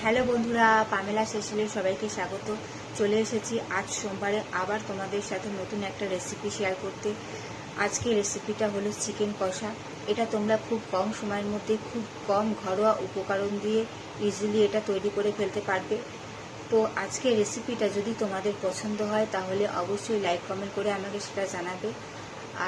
Hello বন্ধুরা, Pamela সেশনে সবাইকে স্বাগত। চলে এসেছি আজ সোমবারে আবার তোমাদের সাথে নতুন একটা রেসিপি শেয়ার করতে। আজকে রেসিপিটা হলো চিকেন কষা। এটা তোমরা খুব কম সময়ের মধ্যে খুব কম ঘরোয়া উপকরণ দিয়ে ইজিলি এটা তৈরি করে ফেলতে পারবে। তো আজকে রেসিপিটা যদি তোমাদের পছন্দ হয় তাহলে অবশ্যই লাইক কমেন্ট করে আমাকে সেটা জানাবে।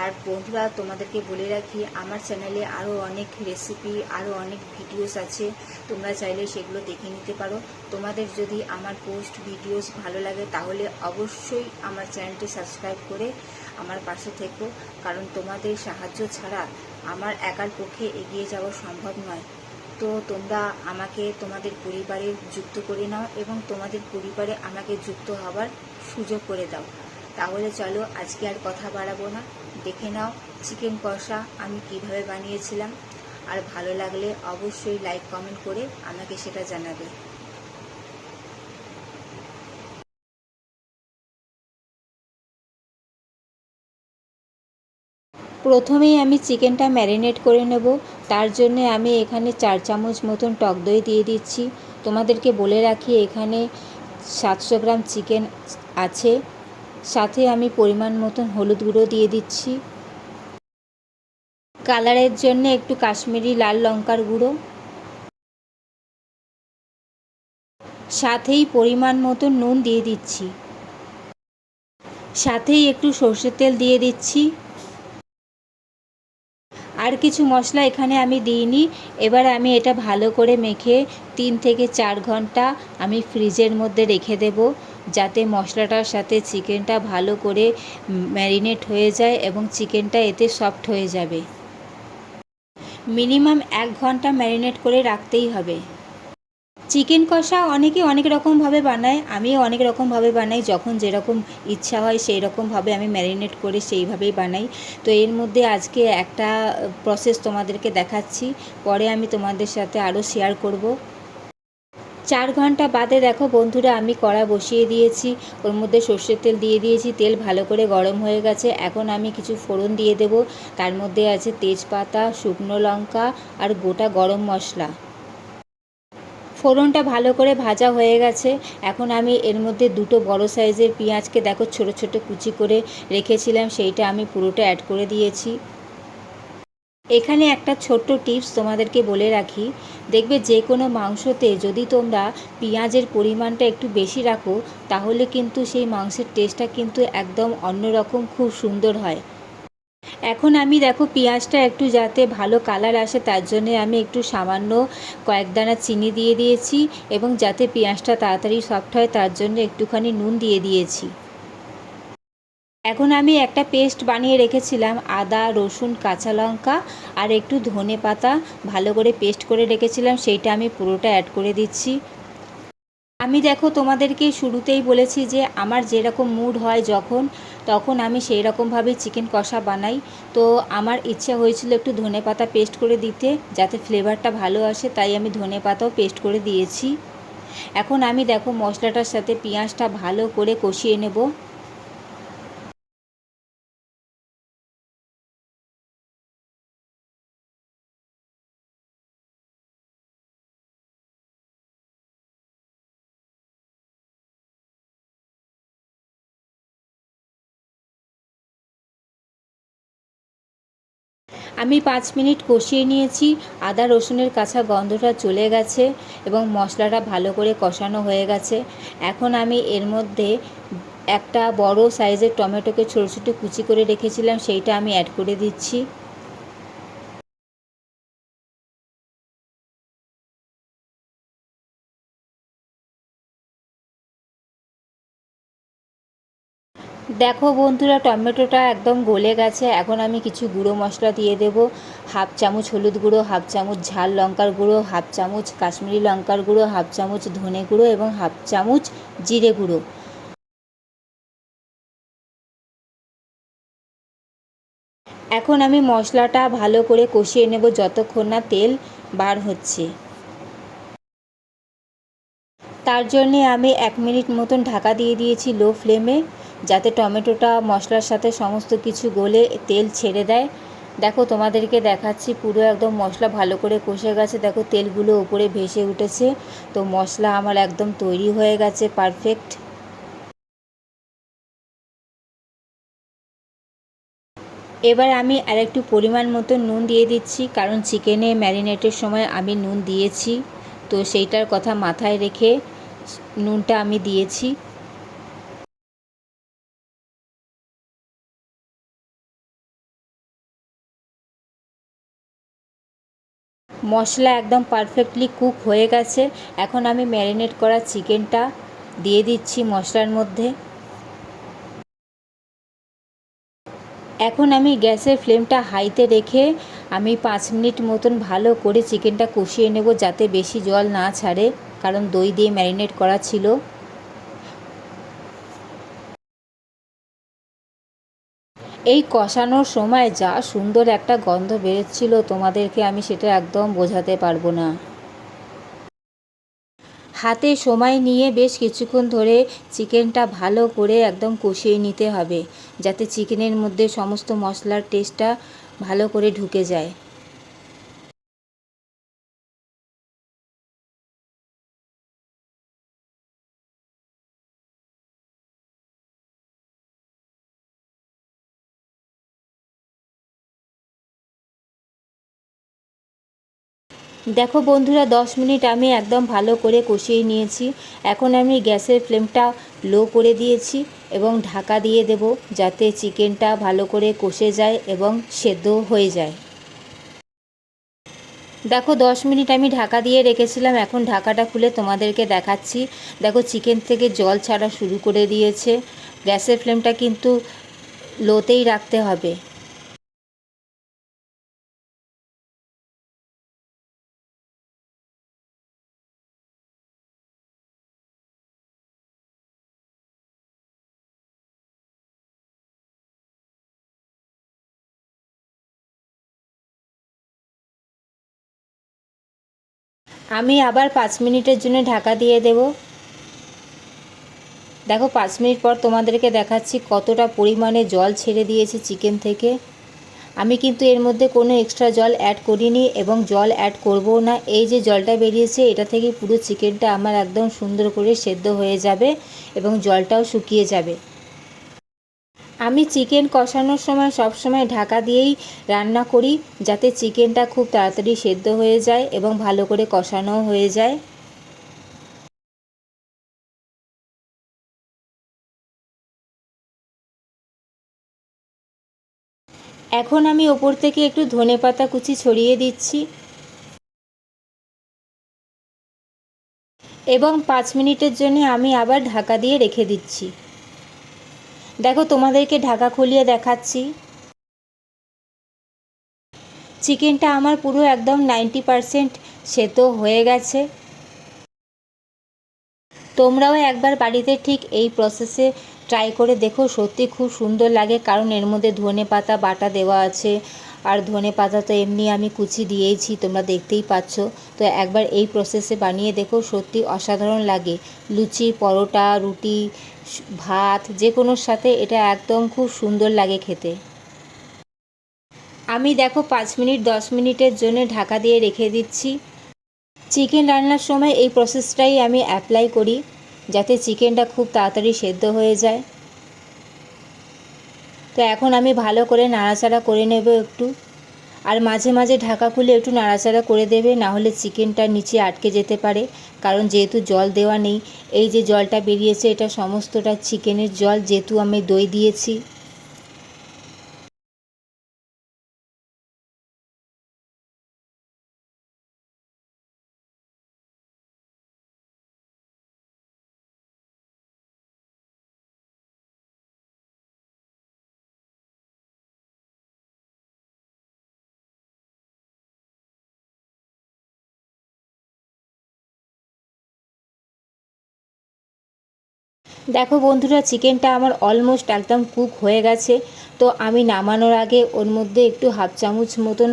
আর বন্ধুরা, তোমাদেরকে বলে রাখি, আমার চ্যানেলে আরও অনেক রেসিপি, আরও অনেক ভিডিওস আছে, তোমরা চাইলে সেগুলো দেখে নিতে পারো। তোমাদের যদি আমার পোস্ট ভিডিওস ভালো লাগে তাহলে অবশ্যই আমার চ্যানেলটি সাবস্ক্রাইব করে আমার পাশে থেকো, কারণ তোমাদের সাহায্য ছাড়া আমার একার পক্ষে এগিয়ে যাওয়া সম্ভব নয়। তো তোমরা আমাকে তোমাদের পরিবারে যুক্ত করে নাও এবং তোমাদের পরিবারে আমাকে যুক্ত হওয়ার সুযোগ করে দাও। তাহলে চলো, আজকে আর কথা বাড়াবো না, দেখে নাও চিকেন কষা আমি কিভাবে বানিয়েছিলাম। আর ভালো লাগলে অবশ্যই লাইক কমেন্ট করে আমাকে সেটা জানাবে। প্রথমেই আমি চিকেনটা ম্যারিনেট করে নেব। তার জন্য আমি এখানে 4 চামচ মতন টক দই দিয়ে দিচ্ছি। তোমাদেরকে বলে রাখি, এখানে 700 গ্রাম চিকেন আছে। সাথে আমি পরিমাণ মতন হলুদ গুঁড়ো দিয়ে দিচ্ছি, কালারের জন্য একটু কাশ্মীরি লাল লঙ্কার গুঁড়ো, সাথেই পরিমাণ মতন নুন দিয়ে দিচ্ছি, সাথেই একটু সর্ষের তেল দিয়ে দিচ্ছি। আর কিছু মশলা এখানে আমি দিইনি। এবার আমি এটা ভালো করে মেখে 3 থেকে 4 ঘন্টা আমি ফ্রিজের মধ্যে রেখে দেব, যাতে মশলাটার সাথে চিকেনটা ভালো করে ম্যারিনেট হয়ে যায় এবং চিকেনটা এতে সফট হয়ে যাবে। মিনিমাম 1 ঘন্টা ম্যারিনেট করে রাখতেই হবে। চিকেন কষা অনেকে অনেক রকমভাবে বানায়, আমিও অনেক রকমভাবে বানাই। যখন যেরকম ইচ্ছা হয় সেই রকমভাবে আমি ম্যারিনেট করে সেইভাবেই বানাই। তো এর মধ্যে আজকে একটা প্রসেস তোমাদেরকে দেখাচ্ছি, পরে আমি তোমাদের সাথে আরও শেয়ার করব। 4 ঘন্টা বাদে দেখো বন্ধুরা, আমি কড়া বসিয়ে দিয়েছি, ওর মধ্যে সর্ষের তেল দিয়ে দিয়েছি, তেল ভালো করে গরম হয়ে গেছে। এখন আমি কিছু ফোড়ন দিয়ে দেব। তার মধ্যে আছে তেজপাতা, শুকনো লঙ্কা আর গোটা গরম মশলা। ফোড়নটা ভালো করে ভাজা হয়ে গেছে। এখন আমি এর মধ্যে 2টো বড় সাইজের পেঁয়াজকে দেখো ছোট ছোট কুচি করে রেখেছিলাম, সেইটা আমি পুরোটা অ্যাড করে দিয়েছি। এখানে একটা ছোট্ট টিপস তোমাদেরকে বলে রাখি, দেখবে যে কোনো মাংসতে যদি তোমরা পেঁয়াজের পরিমাণটা একটু বেশি রাখো তাহলে কিন্তু সেই মাংসের টেস্টটা কিন্তু একদম অন্যরকম, খুব সুন্দর হয়। এখন আমি দেখো পেঁয়াজটা একটু যাতে ভালো কালার আসে তার জন্যে আমি একটু সামান্য কয়েক দানা চিনি দিয়ে দিয়েছি, এবং যাতে পেঁয়াজটা তাড়াতাড়ি সফট হয় তার জন্য একটুখানি নুন দিয়ে দিয়েছি। এখন আমি একটা পেস্ট বানিয়ে রেখেছিলাম, আদা রসুন কাঁচা লঙ্কা আর একটু ধনে পাতা ভালো করে পেস্ট করে রেখেছিলাম, সেইটা আমি পুরোটা অ্যাড করে দিচ্ছি। আমি দেখো তোমাদেরকে শুরুতেই বলেছি যে আমার যেরকম মুড হয় তখন আমি সেই রকমভাবেই চিকেন কষা বানাই। তো আমার ইচ্ছা হয়েছিল একটু ধনেপাতা পেস্ট করে দিতে, যাতে ফ্লেভারটা ভালো আসে, তাই আমি ধনেপাতাও পেস্ট করে দিয়েছি। এখন আমি দেখো মশলাটার সাথে পেঁয়াজটা ভালো করে কষিয়ে নেব। আমি 5 মিনিট কষিয়ে নিয়েছি। আদা রসুনের কাঁচা গন্ধটা চলে গেছে এবং মশলাটা ভালো করে কষানো হয়ে গেছে। এখন আমি এর মধ্যে একটা বড় সাইজের টমেটোকে ছোটো ছোটো কুচি করে রেখেছিলাম, সেইটা আমি অ্যাড করে দিচ্ছি। দেখো বন্ধুরা, টমেটোটা একদম গলে গেছে। এখন আমি কিছু গুঁড়ো মশলা দিয়ে দেব। 1/2 চামচ হলুদ গুঁড়ো, 1/2 চামচ ঝাল লঙ্কার গুঁড়ো, 1/2 চামচ কাশ্মীরি লঙ্কার গুঁড়ো, 1/2 চামচ ধনে গুঁড়ো এবং 1/2 চামচ জিরে গুঁড়ো। এখন আমি মশলাটা ভালো করে কষিয়ে নেব যতক্ষণ না তেল বার হচ্ছে। তার জন্যে আমি 1 মিনিট মতন ঢাকা দিয়ে দিয়েছি লো ফ্লেমে, যাতে টমেটোটা মশলার সাথে সমস্ত কিছু গলে তেল ছেড়ে দেয়। দেখো তোমাদেরকে দেখাচ্ছি, পুরো একদম মশলা ভালো করে কষে গেছে। দেখো তেলগুলো উপরে ভেসে উঠেছে। তো মশলা আমার একদম তৈরি হয়ে গেছে পারফেক্ট। এবার আমি আরেকটু পরিমাণ মতো নুন দিয়ে দিচ্ছি, কারণ চিকেনে ম্যারিনেটের সময় আমি নুন দিয়েছি, তো সেইটার কথা মাথায় রেখে নুনটা আমি দিয়েছি। মশলা একদম পারফেক্টলি কুক হয়ে গেছে। এখন আমি ম্যারিনেট করা চিকেনটা দিয়ে দিচ্ছি মশলার মধ্যে। এখন আমি গ্যাসের ফ্লেমটা হাইতে রেখে আমি 5 মিনিট মতন ভালো করে চিকেনটা কষিয়ে নেব, যাতে বেশি জল না ছাড়ে, কারণ দই দিয়ে ম্যারিনেট করা ছিল। এই কষানোর সময় যা সুন্দর একটা গন্ধ বেরোচ্ছিল, তোমাদেরকে আমি সেটা একদম বোঝাতে পারবো না। হাতে সময় নিয়ে বেশ কিছুক্ষণ ধরে চিকেনটা ভালো করে একদম কষিয়ে নিতে হবে, যাতে চিকেনের মধ্যে সমস্ত মশলার টেস্টটা ভালো করে ঢুকে যায়। দেখো বন্ধুরা, 10 মিনিট আমি একদম ভালো করে কষিয়ে নিয়েছি। এখন আমি গ্যাসের ফ্লেমটা লো করে দিয়েছি এবং ঢাকা দিয়ে দেব, যাতে চিকেনটা ভালো করে কষে যায় এবং সেদ্ধ হয়ে যায়। দেখো 10 মিনিট আমি ঢাকা দিয়ে রেখেছিলাম, এখন ঢাকাটা খুলে তোমাদেরকে দেখাচ্ছি। দেখো চিকেন থেকে জল ছাড়া শুরু করে দিয়েছে। গ্যাসের ফ্লেমটা কিন্তু লোতেই রাখতে হবে। আমি আবার 5 মিনিটের জন্য ঢাকা দিয়ে দেব। দেখো 5 মিনিট পর তোমাদেরকে দেখাচ্ছি কতটা পরিমাণে জল ছেড়ে দিয়েছে চিকেন থেকে। আমি কিন্তু এর মধ্যে কোনো এক্সট্রা জল অ্যাড করিনি এবং জল অ্যাড করবও না। এই যে জলটা বেরিয়েছে, এটা থেকে পুরো চিকেনটা আমার একদম সুন্দর করে সেদ্ধ হয়ে যাবে এবং জলটাও শুকিয়ে যাবে। আমি চিকেন কষানোর সময় সব সময় ঢাকা দিয়েই রান্না করি, যাতে চিকেনটা খুব তাড়াতাড়ি সেদ্ধ হয়ে যায় এবং ভালো করে কষানোও হয়ে যায়। এখন আমি ওপর থেকে একটু ধনেপাতা কুচি ছড়িয়ে দিচ্ছি এবং 5 মিনিটের জন্য আমি আবার ঢাকা দিয়ে রেখে দিচ্ছি। দেখো তোমাদেরকে ঢাকা খুলিয়ে দেখাচ্ছি। চিকেনটা আমার পুরো একদম 90% সেদ্ধ হয়ে গেছে। তোমরাও একবার বাড়িতে ঠিক এই প্রসেসে ট্রাই করে দেখো, সত্যি খুব সুন্দর লাগে, কারণ এর মধ্যে ধনেপাতা বাটা দেওয়া আছে। আর ধনেপাতা তো এমনি আমি কুচি দিয়েইছি, তোমরা দেখতেই পাচ্ছ। তো একবার এই প্রসেসে বানিয়ে দেখো, সত্যি অসাধারণ লাগে। লুচি, পরোটা, রুটি, ভাত যে কোনোর সাথে এটা একদম খুব সুন্দর লাগে খেতে। আমি দেখো 5 মিনিট 10 মিনিটের জন্য ঢাকা দিয়ে রেখে দিচ্ছি। চিকেন রান্নার সময় এই প্রসেসটাই আমি অ্যাপ্লাই করি, যাতে চিকেনটা খুব তাড়াতাড়ি সেদ্ধ হয়ে যায়। তো এখন আমি ভালো করে নাড়াচাড়া করে নেব একটু, আর মাঝে মাঝে ঢাকা খুলে একটু নাড়াচাড়া করে দেবে, না হলে চিকেনটা নিচে আটকে যেতে পারে। কারণ যেহেতু জল দেওয়া নেই, এই যে জলটা বেরিয়েছে এটা সমস্তটা চিকেনের জল, যেহেতু আমি দই দিয়েছি। দেখো বন্ধুরা, চিকেনটা আমার অলমোস্ট একদম কুক হয়ে গেছে। তো আমি নামানোর আগে ওর মধ্যে একটু হাফ চামচ মতন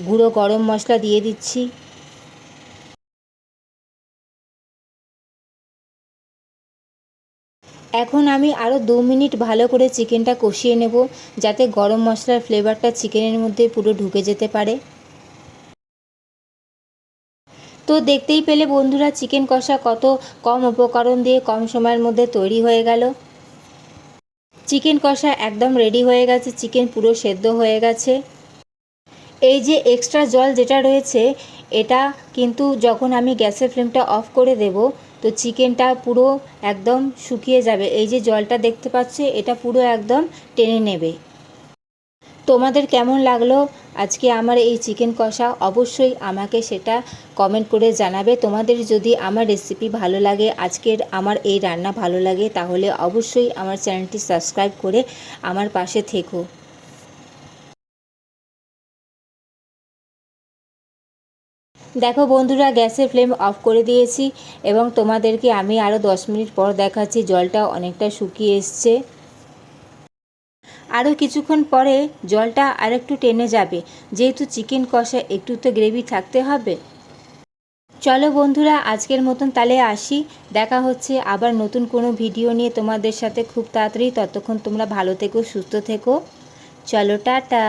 গুঁড়ো গরম মশলা দিয়ে দিচ্ছি। এখন আমি আরও 2 মিনিট ভালো করে চিকেনটা কষিয়ে নেব, যাতে গরম মশলার ফ্লেভারটা চিকেনের মধ্যে পুরো ঢুকে যেতে পারে। তো দেখতেই পেলে বন্ধুরা, চিকেন কষা কত কম উপকরণ দিয়ে কম সময়ের মধ্যে তৈরি হয়ে গেল। চিকেন কষা একদম রেডি হয়ে গেছে, চিকেন পুরো সেদ্ধ হয়ে গেছে। এই যে এক্সট্রা জল যেটা রয়েছে, এটা কিন্তু যখন আমি গ্যাসের ফ্লেমটা অফ করে দেব, তো চিকেনটা পুরো একদম শুকিয়ে যাবে। এই যে জলটা দেখতে পাচ্ছ, এটা পুরো একদম টেনে নেবে। তোমাদের কেমন লাগলো আজকে আমার এই চিকেন কষা, অবশ্যই আমাকে সেটা কমেন্ট করে জানাবে। তোমাদের যদি আমার রেসিপি ভালো লাগে, আজকের আমার এই রান্না ভালো লাগে, তাহলে অবশ্যই আমার চ্যানেলটি সাবস্ক্রাইব করে আমার পাশে থেকো। দেখো বন্ধুরা, গ্যাসের ফ্লেম অফ করে দিয়েছি এবং তোমাদেরকে আমি আরও 10 মিনিট পর দেখাচ্ছি। জলটা অনেকটা শুকিয়ে এসছে। আরও কিছুক্ষণ পরে জলটা আরেকটু টেনে যাবে, যেহেতু চিকেন কষা একটু তো গ্রেভি থাকতে হবে। চলো বন্ধুরা, আজকের মতন তাহলে আসি। দেখা হচ্ছে আবার নতুন কোনো ভিডিও নিয়ে তোমাদের সাথে খুব তাড়াতাড়ি। ততক্ষণ তোমরা ভালো থেকো, সুস্থ থেকো। চলো, টাটা।